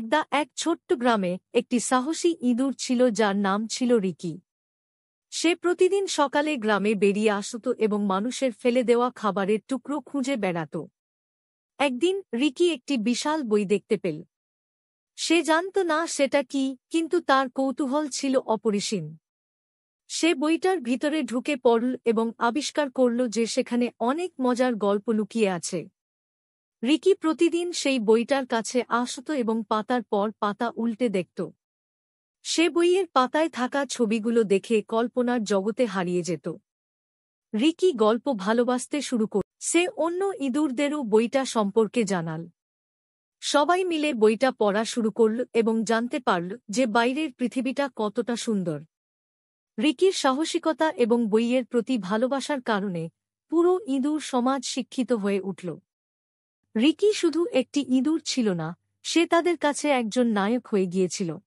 এক ছোট্ট গ্রামে একটি সাহসী ইঁদুর ছিল যার নাম ছিল রিকি। সে প্রতিদিন সকালে গ্রামে বেরিয়ে আসত এবং মানুষের ফেলে দেওয়া খাবারের টুকরো খুঁজে বেড়াত। একদিন রিকি একটি বিশাল বই দেখতে পেল। সে জানত না সেটা কি, কিন্তু তার কৌতূহল ছিল অপরিসীম। সে বইটার ভিতরে ঢুকে পড়ল এবং আবিষ্কার করল যে সেখানে অনেক মজার গল্প লুকিয়ে আছে। রিকি প্রতিদিন সেই বইটার কাছে আসত এবং পাতার পর পাতা উল্টে দেখত। সে বইয়ের পাতায় থাকা ছবিগুলো দেখে কল্পনার জগতে হারিয়ে যেত। রিকি গল্প ভালোবাসতে শুরু করল। সে অন্য ইঁদুরদেরও বইটা সম্পর্কে জানাল। সবাই মিলে বইটা পড়া শুরু করল এবং জানতে পারল যে বাইরের পৃথিবীটা কতটা সুন্দর। রিকির সাহসিকতা এবং বইয়ের প্রতি ভালোবাসার কারণে পুরো ইঁদুর সমাজ শিক্ষিত হয়ে উঠল। রিকি শুধু একটি ইঁদুর ছিল না, সে তাদের কাছে একজন নায়ক হয়ে গিয়েছিল।